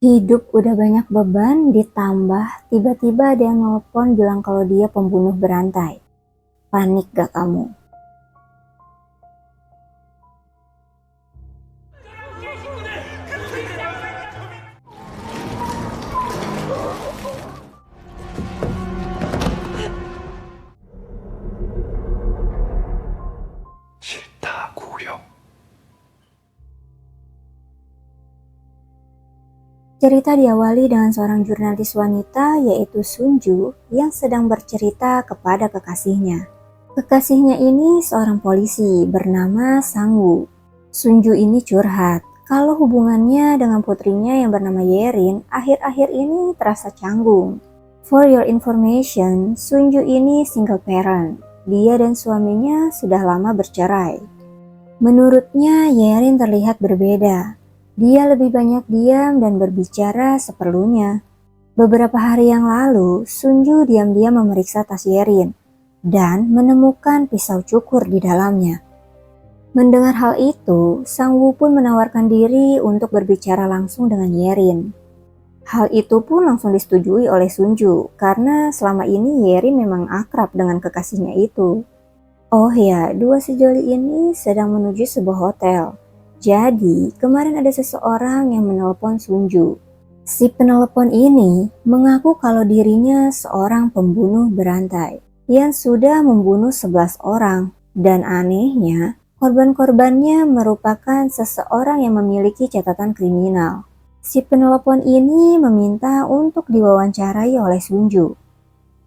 Hidup udah banyak beban, ditambah tiba-tiba ada yang nelpon bilang kalau dia pembunuh berantai. Panik gak kamu? 싫다 구요. Cerita diawali dengan seorang jurnalis wanita yaitu Sunju yang sedang bercerita kepada kekasihnya. Kekasihnya ini seorang polisi bernama Sangwoo. Sunju ini curhat kalau hubungannya dengan putrinya yang bernama Yerin akhir-akhir ini terasa canggung. For your information, Sunju ini single parent. Dia dan suaminya sudah lama bercerai. Menurutnya Yerin terlihat berbeda. Dia lebih banyak diam dan berbicara seperlunya. Beberapa hari yang lalu, Sunju diam-diam memeriksa tas Yerin dan menemukan pisau cukur di dalamnya. Mendengar hal itu, Sangwoo pun menawarkan diri untuk berbicara langsung dengan Yerin. Hal itu pun langsung disetujui oleh Sunju karena selama ini Yerin memang akrab dengan kekasihnya itu. Oh ya, dua sejoli ini sedang menuju sebuah hotel. Jadi, kemarin ada seseorang yang menelpon Sunju. Si penelpon ini mengaku kalau dirinya seorang pembunuh berantai yang sudah membunuh 11 orang. Dan anehnya, korban-korbannya merupakan seseorang yang memiliki catatan kriminal. Si penelpon ini meminta untuk diwawancarai oleh Sunju.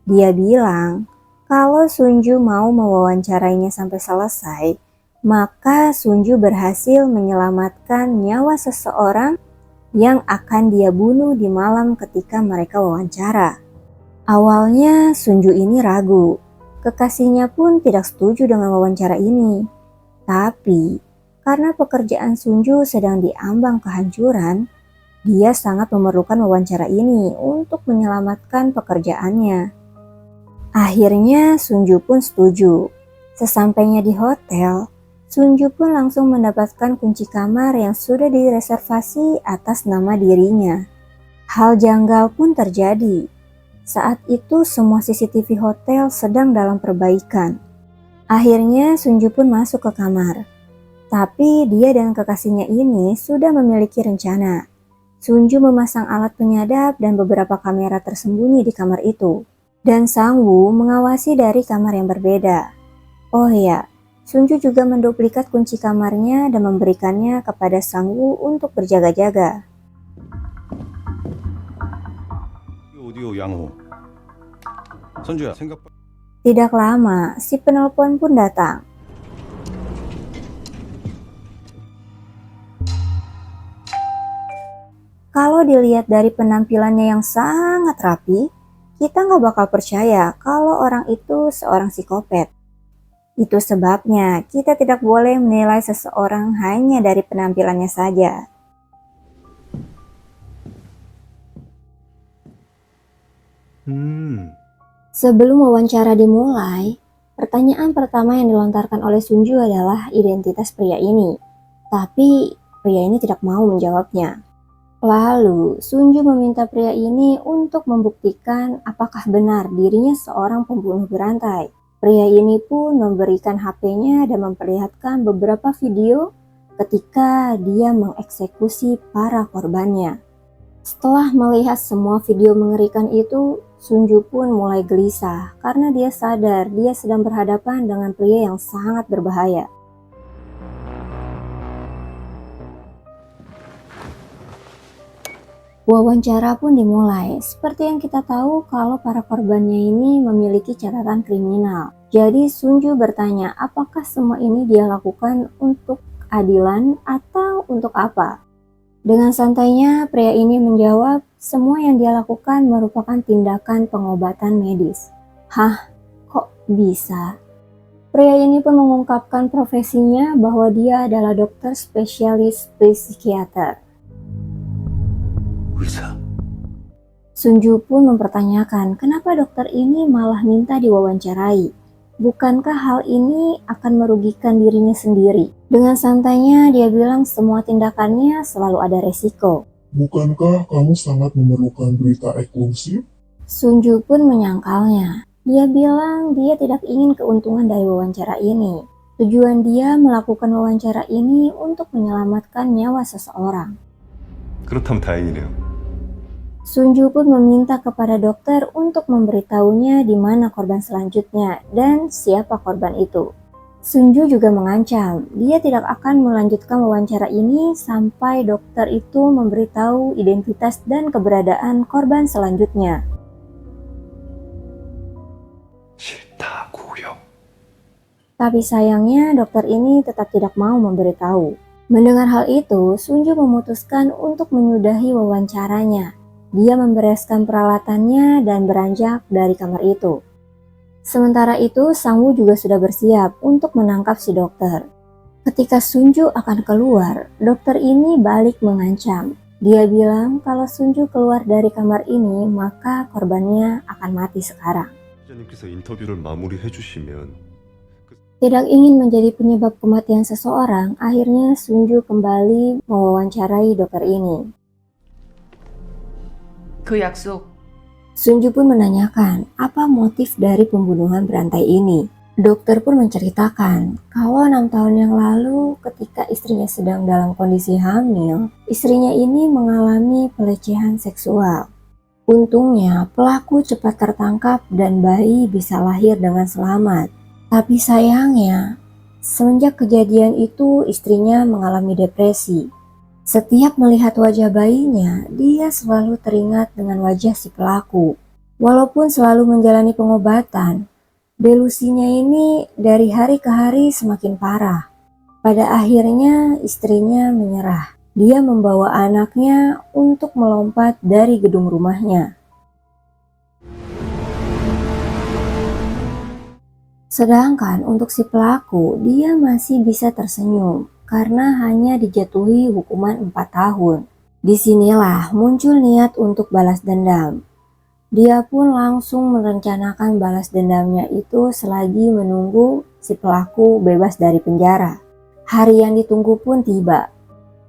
Dia bilang kalau Sunju mau mewawancarainya sampai selesai, maka Sunju berhasil menyelamatkan nyawa seseorang yang akan dia bunuh di malam ketika mereka wawancara. Awalnya Sunju ini ragu, kekasihnya pun tidak setuju dengan wawancara ini. Tapi karena pekerjaan Sunju sedang diambang kehancuran, dia sangat memerlukan wawancara ini untuk menyelamatkan pekerjaannya. Akhirnya Sunju pun setuju. Sesampainya di hotel, Sunju pun langsung mendapatkan kunci kamar yang sudah direservasi atas nama dirinya. Hal janggal pun terjadi. Saat itu semua CCTV hotel sedang dalam perbaikan. Akhirnya Sunju pun masuk ke kamar. Tapi dia dan kekasihnya ini sudah memiliki rencana. Sunju memasang alat penyadap dan beberapa kamera tersembunyi di kamar itu. Dan Sangwoo mengawasi dari kamar yang berbeda. Oh ya, Sunju juga menduplikat kunci kamarnya dan memberikannya kepada Sangwoo untuk berjaga-jaga. 오디오 양호. 선주야, 생각보다 Tidak lama, si penelpon pun datang. Kalau dilihat dari penampilannya yang sangat rapi, kita nggak bakal percaya kalau orang itu seorang psikopat. Itu sebabnya kita tidak boleh menilai seseorang hanya dari penampilannya saja. Sebelum wawancara dimulai, pertanyaan pertama yang dilontarkan oleh Sunju adalah identitas pria ini. Tapi pria ini tidak mau menjawabnya. Lalu Sunju meminta pria ini untuk membuktikan apakah benar dirinya seorang pembunuh berantai. Pria ini pun memberikan HP-nya dan memperlihatkan beberapa video ketika dia mengeksekusi para korbannya. Setelah melihat semua video mengerikan itu, Sunju pun mulai gelisah karena dia sadar dia sedang berhadapan dengan pria yang sangat berbahaya. Wawancara pun dimulai. Seperti yang kita tahu kalau para korbannya ini memiliki catatan kriminal. Jadi Sunju bertanya apakah semua ini dia lakukan untuk keadilan atau untuk apa? Dengan santainya pria ini menjawab semua yang dia lakukan merupakan tindakan pengobatan medis. Hah? Kok bisa? Pria ini pun mengungkapkan profesinya bahwa dia adalah dokter spesialis psikiater. 의사. Sunju pun mempertanyakan kenapa dokter ini malah minta diwawancarai. Bukankah hal ini akan merugikan dirinya sendiri? Dengan santainya dia bilang semua tindakannya selalu ada resiko. Bukankah kamu sangat memerlukan berita eksklusif? Sunju pun menyangkalnya. Dia bilang dia tidak ingin keuntungan dari wawancara ini. Tujuan dia melakukan wawancara ini untuk menyelamatkan nyawa seseorang. 그렇다면 다행이네요. Sunju pun meminta kepada dokter untuk memberitahunya di mana korban selanjutnya dan siapa korban itu. Sunju juga mengancam dia tidak akan melanjutkan wawancara ini sampai dokter itu memberitahu identitas dan keberadaan korban selanjutnya. 싫다고요. Tapi sayangnya dokter ini tetap tidak mau memberitahu. Mendengar hal itu, Sunju memutuskan untuk menyudahi wawancaranya. Dia membereskan peralatannya dan beranjak dari kamar itu. Sementara itu, Sangwoo juga sudah bersiap untuk menangkap si dokter. Ketika Sunju akan keluar, dokter ini balik mengancam. Dia bilang kalau Sunju keluar dari kamar ini, maka korbannya akan mati sekarang. 기자님께서 인터뷰를 마무리해 주시면 Tidak ingin menjadi penyebab kematian seseorang, akhirnya Sunju kembali mewawancarai dokter ini. 그 약속 Sunju pun menanyakan apa motif dari pembunuhan berantai ini. Dokter pun menceritakan kalau 6 tahun yang lalu ketika istrinya sedang dalam kondisi hamil, istrinya ini mengalami pelecehan seksual. Untungnya pelaku cepat tertangkap dan bayi bisa lahir dengan selamat. Tapi sayangnya, semenjak kejadian itu istrinya mengalami depresi. Setiap melihat wajah bayinya, dia selalu teringat dengan wajah si pelaku. Walaupun selalu menjalani pengobatan, delusinya ini dari hari ke hari semakin parah. Pada akhirnya istrinya menyerah. Dia membawa anaknya untuk melompat dari gedung rumahnya. Sedangkan untuk si pelaku, dia masih bisa tersenyum karena hanya dijatuhi hukuman 4 tahun. Disinilah muncul niat untuk balas dendam. Dia pun langsung merencanakan balas dendamnya itu selagi menunggu si pelaku bebas dari penjara. Hari yang ditunggu pun tiba.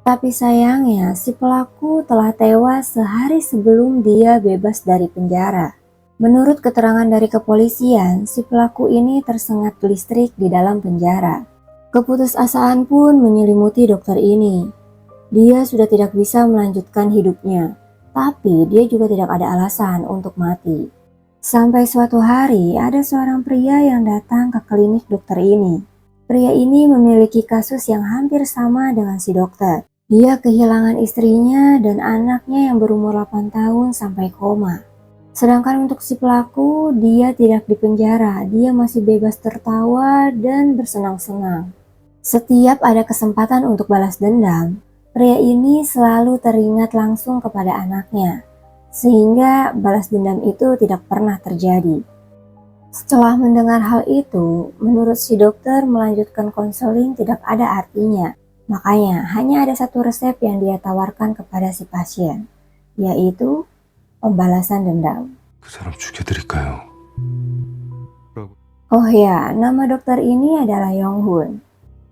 Tapi sayangnya si pelaku telah tewas sehari sebelum dia bebas dari penjara. Menurut keterangan dari kepolisian, si pelaku ini tersengat listrik di dalam penjara. Keputusasaan pun menyelimuti dokter ini. Dia sudah tidak bisa melanjutkan hidupnya, tapi dia juga tidak ada alasan untuk mati. Sampai suatu hari ada seorang pria yang datang ke klinik dokter ini. Pria ini memiliki kasus yang hampir sama dengan si dokter. Dia kehilangan istrinya dan anaknya yang berumur 8 tahun sampai koma. Sedangkan untuk si pelaku, dia tidak dipenjara, dia masih bebas tertawa dan bersenang-senang. Setiap ada kesempatan untuk balas dendam, pria ini selalu teringat langsung kepada anaknya, sehingga balas dendam itu tidak pernah terjadi. Setelah mendengar hal itu, menurut si dokter melanjutkan konseling tidak ada artinya. Makanya hanya ada satu resep yang dia tawarkan kepada si pasien, yaitu pembalasan dendam. 그 사람 죽여드릴까요? Oh ya, nama dokter ini adalah Yonghun.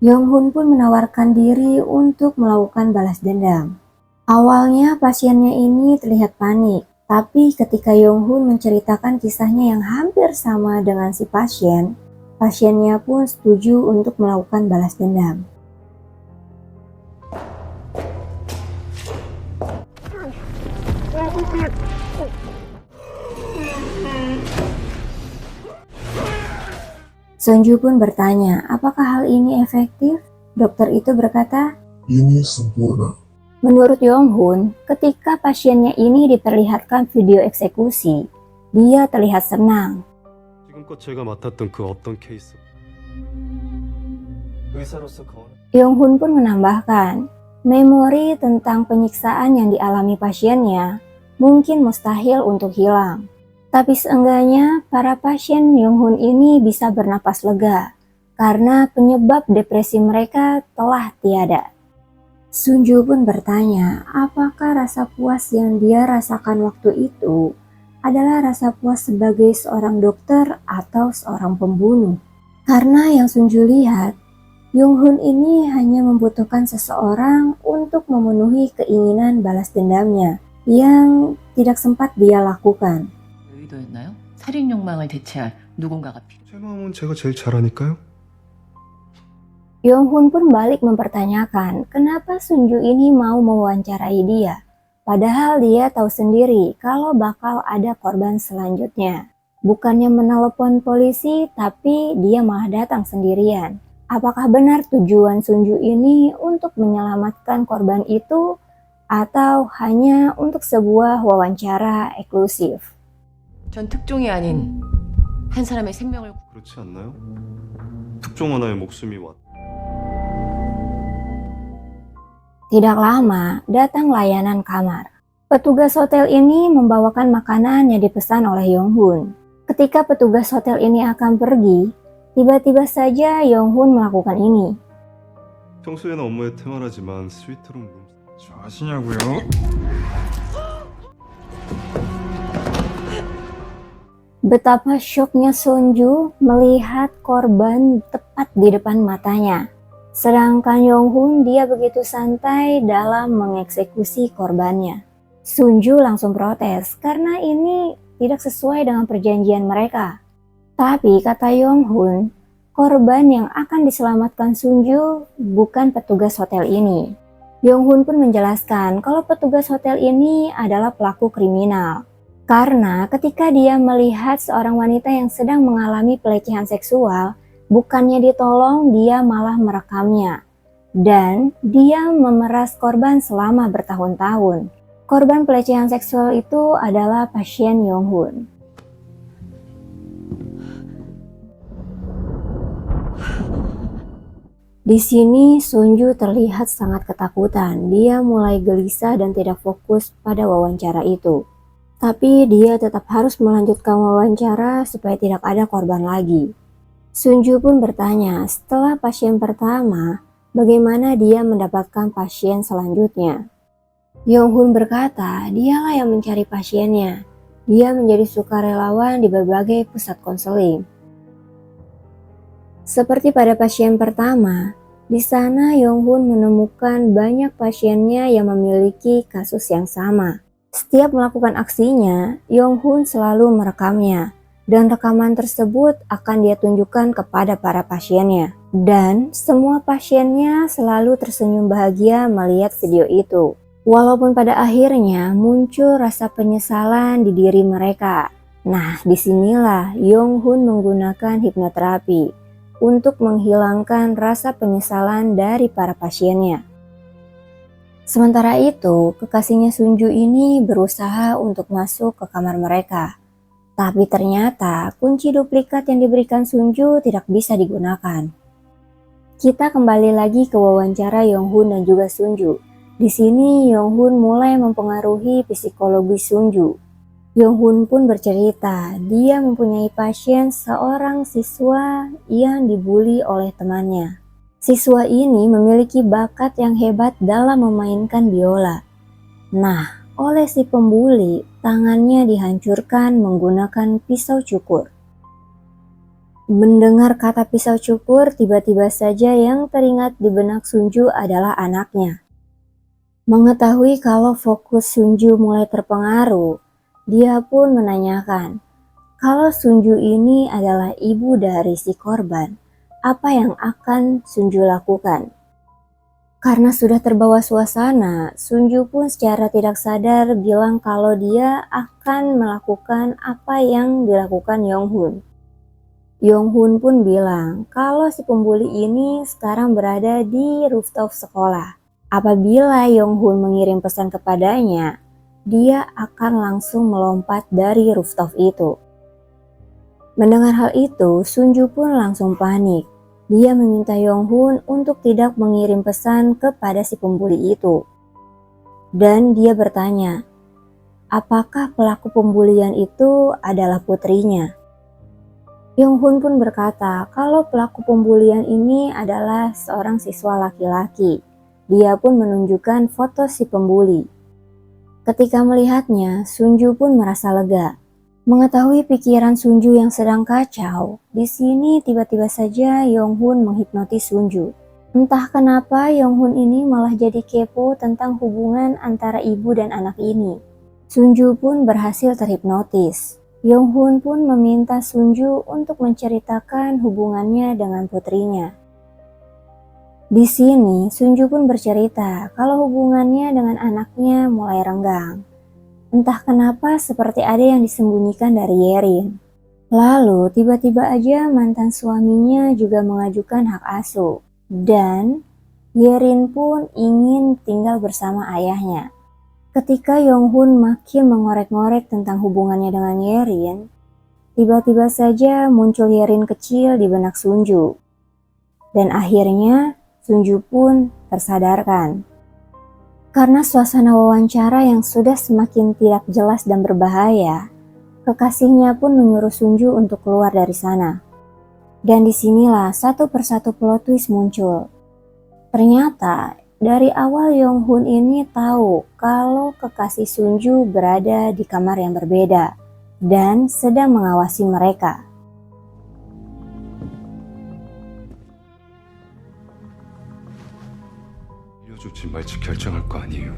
Yonghun pun menawarkan diri untuk melakukan balas dendam. Awalnya pasiennya ini terlihat panik, tapi ketika Yonghun menceritakan kisahnya yang hampir sama dengan si pasien, pasiennya pun setuju untuk melakukan balas dendam. Sunju pun bertanya, apakah hal ini efektif? Dokter itu berkata, Ini sempurna. menurut Yonghun, ketika pasiennya ini diperlihatkan video eksekusi, dia terlihat senang. 지금껏 제가 맡았던 그 어떤 케이스 의사로서 Yonghun pun menambahkan, memori tentang penyiksaan yang dialami pasiennya mungkin mustahil untuk hilang. Tapi seenggaknya para pasien Yonghun ini bisa bernapas lega karena penyebab depresi mereka telah tiada. Sunju pun bertanya apakah rasa puas yang dia rasakan waktu itu adalah rasa puas sebagai seorang dokter atau seorang pembunuh. Karena yang Sunju lihat, Yonghun ini hanya membutuhkan seseorang untuk memenuhi keinginan balas dendamnya yang tidak sempat dia lakukan. 의도였나요? 살인 욕망을 대체할 누군가가 필요. 제 마음은 제가 제일 잘 아니까요? Yonghun pun balik mempertanyakan kenapa Sunju ini mau mewawancarai dia. Padahal dia tahu sendiri kalau bakal ada korban selanjutnya. Bukannya menelepon polisi, tapi dia malah datang sendirian. Apakah benar tujuan Sunju ini untuk menyelamatkan korban itu atau hanya untuk sebuah wawancara eksklusif? 전 특종이 아닌 한 사람의 생명을 그렇지 않나요? 특종 하나의 목숨이 왔. Tidak lama, datang layanan kamar. Petugas hotel ini membawakan makanan yang dipesan oleh Yonghun. Ketika petugas hotel ini akan pergi, tiba-tiba saja Yonghun melakukan ini. 평소에는 업무에 태만하지만 스위트룸 저 아시냐고요? Betapa syoknya Sunju melihat korban tepat di depan matanya. Sedangkan Yonghun dia begitu santai dalam mengeksekusi korbannya. Sunju langsung protes karena ini tidak sesuai dengan perjanjian mereka. Tapi kata Yonghun, korban yang akan diselamatkan Sunju bukan petugas hotel ini. Yonghun pun menjelaskan kalau petugas hotel ini adalah pelaku kriminal. Karena ketika dia melihat seorang wanita yang sedang mengalami pelecehan seksual, bukannya ditolong, dia malah merekamnya. Dan dia memeras korban selama bertahun-tahun. Korban pelecehan seksual itu adalah pasien Yonghun. Di sini Sunju terlihat sangat ketakutan. Dia mulai gelisah dan tidak fokus pada wawancara itu. Tapi dia tetap harus melanjutkan wawancara supaya tidak ada korban lagi. Sunju pun bertanya, setelah pasien pertama, bagaimana dia mendapatkan pasien selanjutnya? Yonghun berkata, dialah yang mencari pasiennya. Dia menjadi sukarelawan di berbagai pusat konseling. Seperti pada pasien pertama, di sana Yonghun menemukan banyak pasiennya yang memiliki kasus yang sama. Setiap melakukan aksinya, Yonghun selalu merekamnya. Dan rekaman tersebut akan dia tunjukkan kepada para pasiennya. Dan semua pasiennya selalu tersenyum bahagia melihat video itu. Walaupun pada akhirnya muncul rasa penyesalan di diri mereka. Nah, disinilah Yonghun menggunakan hipnoterapi untuk menghilangkan rasa penyesalan dari para pasiennya. Sementara itu, kekasihnya Sunju ini berusaha untuk masuk ke kamar mereka. Tapi ternyata kunci duplikat yang diberikan Sunju tidak bisa digunakan. Kita kembali lagi ke wawancara Yonghun dan juga Sunju. Di sini Yonghun mulai mempengaruhi psikologi Sunju. Yonghun pun bercerita, dia mempunyai pasien seorang siswa yang dibully oleh temannya. Siswa ini memiliki bakat yang hebat dalam memainkan biola. Nah, oleh si pembuli, tangannya dihancurkan menggunakan pisau cukur. Mendengar kata pisau cukur, tiba-tiba saja yang teringat di benak Sunju adalah anaknya. Mengetahui kalau fokus Sunju mulai terpengaruh, dia pun menanyakan, kalau Sunju ini adalah ibu dari si korban, apa yang akan Sunju lakukan? Karena sudah terbawa suasana, Sunju pun secara tidak sadar bilang kalau dia akan melakukan apa yang dilakukan Yonghun. Yonghun pun bilang kalau si pembuli ini sekarang berada di rooftop sekolah. Apabila Yonghun mengirim pesan kepadanya, dia akan langsung melompat dari rooftop itu. Mendengar hal itu, Sunju pun langsung panik. Dia meminta Yonghun untuk tidak mengirim pesan kepada si pembuli itu. Dan dia bertanya, apakah pelaku pembulian itu adalah putrinya? Yonghun pun berkata kalau pelaku pembulian ini adalah seorang siswa laki-laki. Dia pun menunjukkan foto si pembuli. Ketika melihatnya, Sunju pun merasa lega. Mengetahui pikiran Sunju yang sedang kacau, di sini tiba-tiba saja Yonghun menghipnotis Sunju. Entah kenapa Yonghun ini malah jadi kepo tentang hubungan antara ibu dan anak ini. Sunju pun berhasil terhipnotis. Yonghun pun meminta Sunju untuk menceritakan hubungannya dengan putrinya. Di sini Sunju pun bercerita kalau hubungannya dengan anaknya mulai renggang. Entah kenapa seperti ada yang disembunyikan dari Yerin. Lalu tiba-tiba aja mantan suaminya juga mengajukan hak asuh. Dan Yerin pun ingin tinggal bersama ayahnya. Ketika Yonghun makin mengorek-ngorek tentang hubungannya dengan Yerin, tiba-tiba saja muncul Yerin kecil di benak Sunju. Dan akhirnya Sunju pun tersadarkan. Karena suasana wawancara yang sudah semakin tidak jelas dan berbahaya, kekasihnya pun menyuruh Sunju untuk keluar dari sana. Dan disinilah satu persatu plot twist muncul. Ternyata dari awal Yonghun ini tahu kalau kekasih Sunju berada di kamar yang berbeda dan sedang mengawasi mereka. 알려주지 말지 결정할 거 아니에요.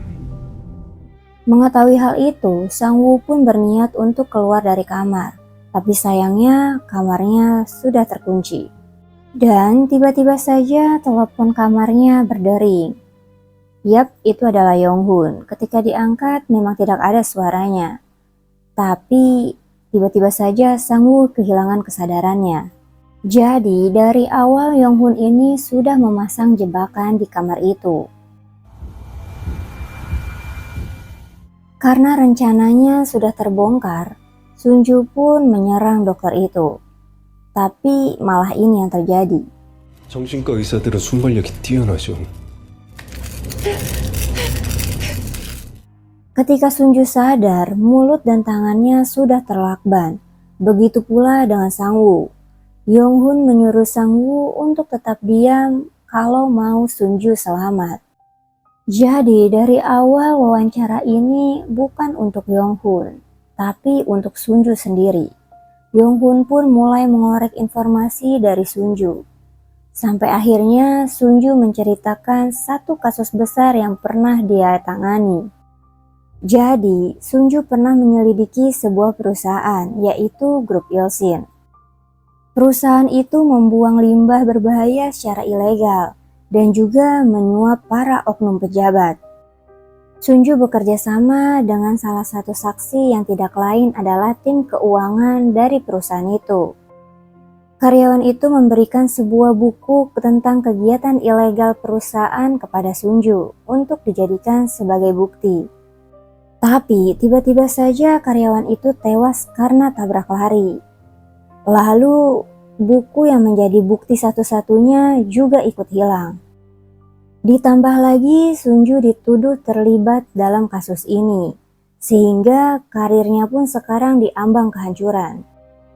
Mengetahui hal itu, Sang Woo pun berniat untuk keluar dari kamar. Tapi sayangnya kamarnya sudah terkunci. Dan tiba-tiba saja telepon kamarnya berdering. Yap, itu adalah Yonghun. Ketika diangkat memang tidak ada suaranya. Tapi tiba-tiba saja Sang Woo kehilangan kesadarannya. Jadi dari awal Yonghun ini sudah memasang jebakan di kamar itu. Karena rencananya sudah terbongkar, Sunju pun menyerang dokter itu. Tapi malah ini yang terjadi. 정신과 의사들은 순발력이 뛰어나죠. Ketika Sunju sadar, mulut dan tangannya sudah terlakban. Begitu pula dengan Sang Woo. Yonghun menyuruh Sang Woo untuk tetap diam kalau mau Sunju selamat. Jadi dari awal wawancara ini bukan untuk Yonghun, tapi untuk Sunju sendiri. Yonghun pun mulai mengorek informasi dari Sunju. Sampai akhirnya Sunju menceritakan satu kasus besar yang pernah dia tangani. Jadi Sunju pernah menyelidiki sebuah perusahaan yaitu Grup Ilsin. Perusahaan itu membuang limbah berbahaya secara ilegal dan juga menyuap para oknum pejabat. Sunju bekerja sama dengan salah satu saksi yang tidak lain adalah tim keuangan dari perusahaan itu. Karyawan itu memberikan sebuah buku tentang kegiatan ilegal perusahaan kepada Sunju untuk dijadikan sebagai bukti. Tapi tiba-tiba saja karyawan itu tewas karena tabrak lari. Lalu buku yang menjadi bukti satu-satunya juga ikut hilang. Ditambah lagi Sunju dituduh terlibat dalam kasus ini, sehingga karirnya pun sekarang diambang kehancuran.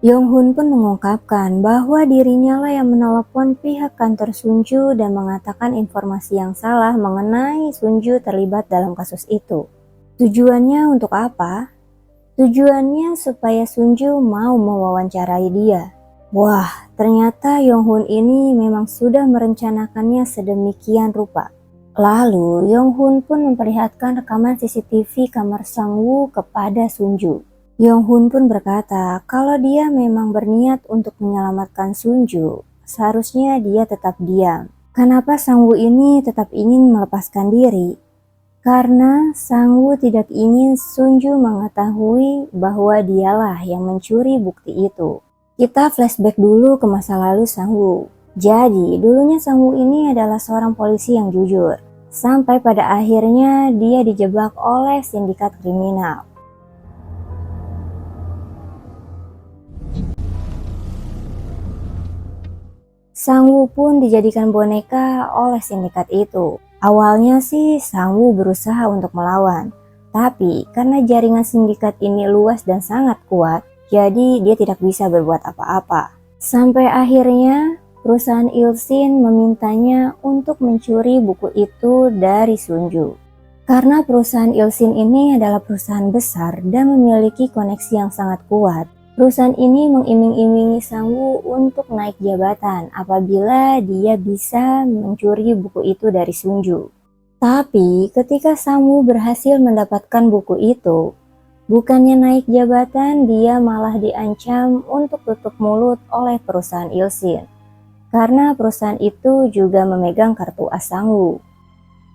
Yonghun pun mengungkapkan bahwa dirinya lah yang menelepon pihak kantor Sunju dan mengatakan informasi yang salah mengenai Sunju terlibat dalam kasus itu. Tujuannya untuk apa? Tujuannya supaya Sunju mau mewawancarai dia. Wah, ternyata Yonghun ini memang sudah merencanakannya sedemikian rupa. Lalu Yonghun pun memperlihatkan rekaman CCTV kamar Sang Woo kepada Sunju. Yonghun pun berkata kalau dia memang berniat untuk menyelamatkan Sunju, seharusnya dia tetap diam. Kenapa Sang Woo ini tetap ingin melepaskan diri? Karena Sang Woo tidak ingin Sunju mengetahui bahwa dialah yang mencuri bukti itu. Kita flashback dulu ke masa lalu Sang Woo. Jadi dulunya Sang Woo ini adalah seorang polisi yang jujur. Sampai pada akhirnya dia dijebak oleh sindikat kriminal. Sang Woo pun dijadikan boneka oleh sindikat itu. Awalnya sih Sang Woo berusaha untuk melawan. Tapi karena jaringan sindikat ini luas dan sangat kuat, jadi dia tidak bisa berbuat apa-apa. Sampai akhirnya perusahaan Ilsin memintanya untuk mencuri buku itu dari Sunju. Karena perusahaan Ilsin ini adalah perusahaan besar dan memiliki koneksi yang sangat kuat, Perusahaan ini mengiming-imingi Sang-woo untuk naik jabatan apabila dia bisa mencuri buku itu dari Sunju. Tapi ketika Sang-woo berhasil mendapatkan buku itu, bukannya naik jabatan, dia malah diancam untuk tutup mulut oleh perusahaan Ilsin. Karena perusahaan itu juga memegang kartu as Sang-woo.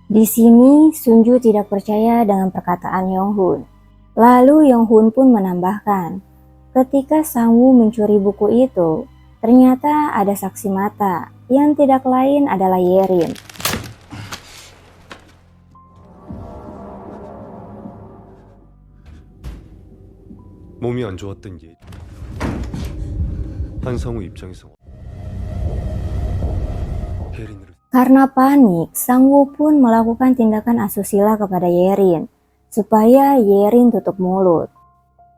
Di sini Sunju tidak percaya dengan perkataan Yong-hun. Lalu Yong-hun pun menambahkan, ketika Sang-woo mencuri buku itu, ternyata ada saksi mata yang tidak lain adalah Yerin. 몸이 안 좋았던 예. 한상우 입장에서 예린을 Karena panik, Sang-woo pun melakukan tindakan asusila kepada Yerin, supaya Yerin tutup mulut.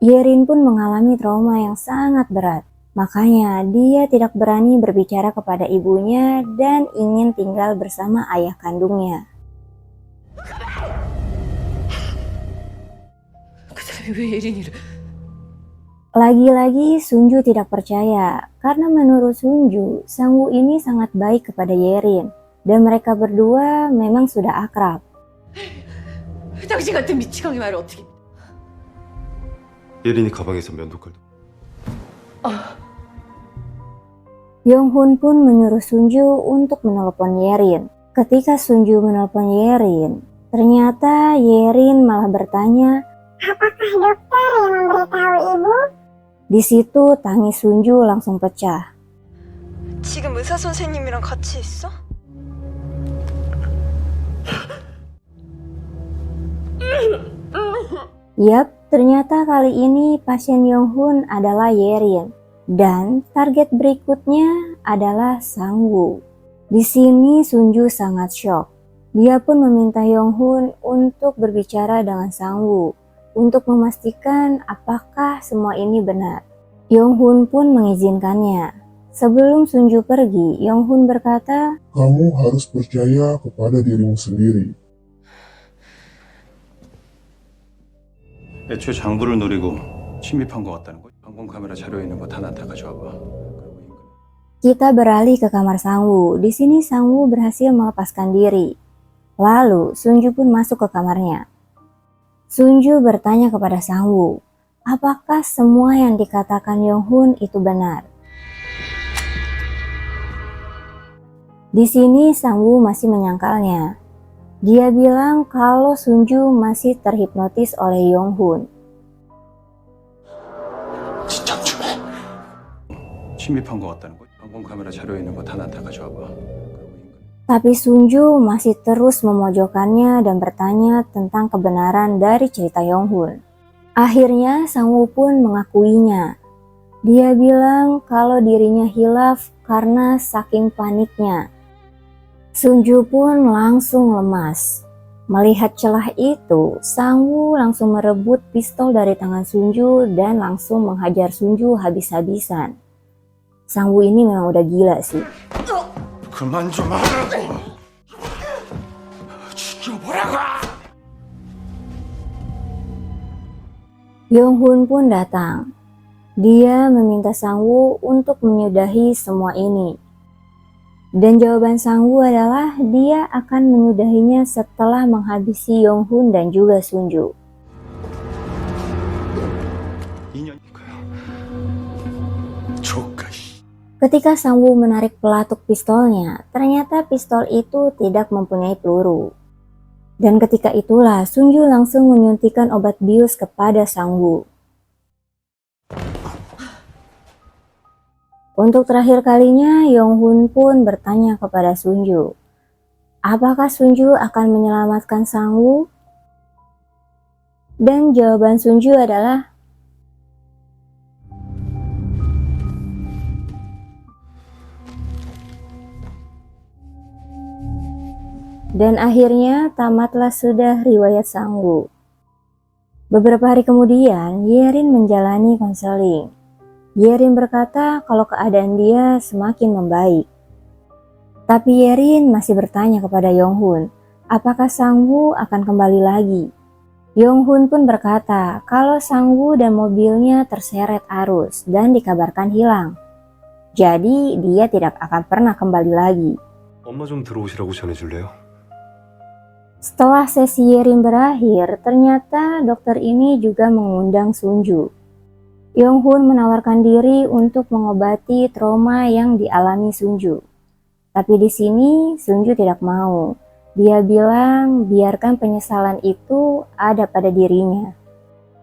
Yerin pun mengalami trauma yang sangat berat, makanya dia tidak berani berbicara kepada ibunya dan ingin tinggal bersama ayah kandungnya. 그 사람이 왜 예린이를... Lagi-lagi Sunju tidak percaya, karena menurut Sunju, Sang-woo ini sangat baik kepada Yerin, dan mereka berdua memang sudah akrab. 당신 같은 미치광이 말을 어떻게... 예린이 가방에서 면도칼도 Yong-hun pun menyuruh Sunju untuk menelpon Yerin. Ketika Sunju menelpon Yerin, ternyata Yerin malah bertanya, apakah dokter yang memberitahu ibu? di situ tangis Sunju langsung pecah. 지금 의사 선생님이랑 같이 있어? Yap, ternyata kali ini pasien Yong-hun adalah Yerin. Dan target berikutnya adalah Sang-woo. Di sini Sunju sangat shock. Dia pun meminta Yong-hun untuk berbicara dengan Sang-woo untuk memastikan apakah semua ini benar. Yong-hun pun mengizinkannya. Sebelum Sunju pergi, Yong-hun berkata, Kamu harus percaya kepada dirimu sendiri. 애초에 장부를 노리고 침입한 것 같다는 거야. 방공 카메라 자료에 있는 거 다 나한테 가져와봐. 그리고 인근... kita beralih ke kamar Sang-woo. Di sini Sang-woo berhasil melepaskan diri. Lalu Sunju pun masuk ke kamarnya. Sunju bertanya kepada Sang-woo, apakah semua yang dikatakan Yong-hun itu benar? Di sini Sang-woo masih menyangkalnya. Dia bilang kalau Sunju masih terhipnotis oleh Yong-hun. 침입한 것 같다는 거야. 방공 카메라 자료에 있는 거 다 나한테 가져와봐. 그리고 인근... Tapi Sunju masih terus memojokkannya dan bertanya tentang kebenaran dari cerita Yong-hun. Akhirnya Sang-woo pun mengakuinya. Dia bilang kalau dirinya hilaf karena saking paniknya. Sunju pun langsung lemas. Melihat celah itu, Sang-woo langsung merebut pistol dari tangan Sunju dan langsung menghajar Sunju habis-habisan. Sang-woo ini memang udah gila sih. 그만 좀 하라고. 죽여보라고. Yong-hun pun datang. Dia meminta Sang-woo untuk menyudahi semua ini. Dan jawaban Sang-woo adalah dia akan menyudahinya setelah menghabisi Yong-hun dan juga Sunju. 2년이니까요. 조카. Ketika Sang-woo menarik pelatuk pistolnya, ternyata pistol itu tidak mempunyai peluru. Dan ketika itulah Sunju langsung menyuntikkan obat bius kepada Sang-woo. Untuk terakhir kalinya, Yong-hun pun bertanya kepada Sunju, apakah Sunju akan menyelamatkan Sang-woo? Dan jawaban Sunju adalah, dan akhirnya tamatlah sudah riwayat Sang-woo. Beberapa hari kemudian, Yerin menjalani konseling. Yerin berkata kalau keadaan dia semakin membaik. Tapi Yerin masih bertanya kepada Yong-hun, apakah Sang-woo akan kembali lagi? Yonghun pun berkata kalau Sangwoo dan mobilnya terseret arus dan dikabarkan hilang. Jadi dia tidak akan pernah kembali lagi. 엄마 좀 들어오시라고 전해줄래요? Setelah sesi Yerim berakhir, ternyata dokter ini juga mengundang Sunju. Yonghun menawarkan diri untuk mengobati trauma yang dialami Sunju. Tapi di sini Sunju tidak mau. Dia bilang biarkan penyesalan itu ada pada dirinya.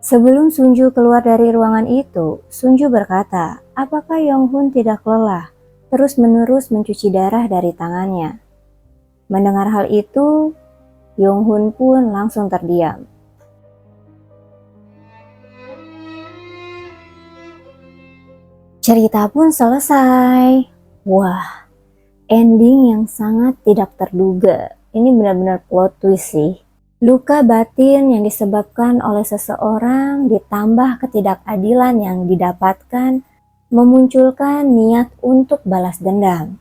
Sebelum Sunju keluar dari ruangan itu, Sunju berkata, apakah Yonghun tidak lelah terus-menerus mencuci darah dari tangannya? Mendengar hal itu, Yonghun pun langsung terdiam. Cerita pun selesai. Wah, ending yang sangat tidak terduga. Ini benar-benar plot twist sih. Luka batin yang disebabkan oleh seseorang ditambah ketidakadilan yang didapatkan memunculkan niat untuk balas dendam.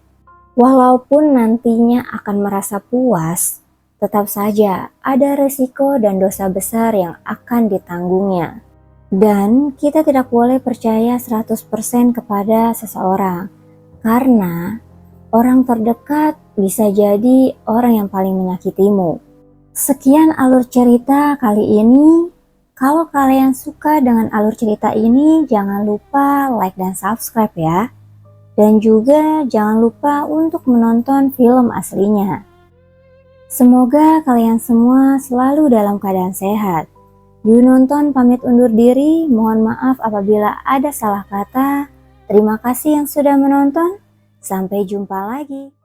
Walaupun nantinya akan merasa puas, tetap saja ada resiko dan dosa besar yang akan ditanggungnya. Dan kita tidak boleh percaya 100% kepada seseorang, karena orang terdekat bisa jadi orang yang paling menyakitimu. Sekian alur cerita kali ini. Kalau kalian suka dengan alur cerita ini, jangan lupa like dan subscribe ya. Dan juga jangan lupa untuk menonton film aslinya. Semoga kalian semua selalu dalam keadaan sehat. Yunonton pamit undur diri, mohon maaf apabila ada salah kata. Terima kasih yang sudah menonton. Sampai jumpa lagi.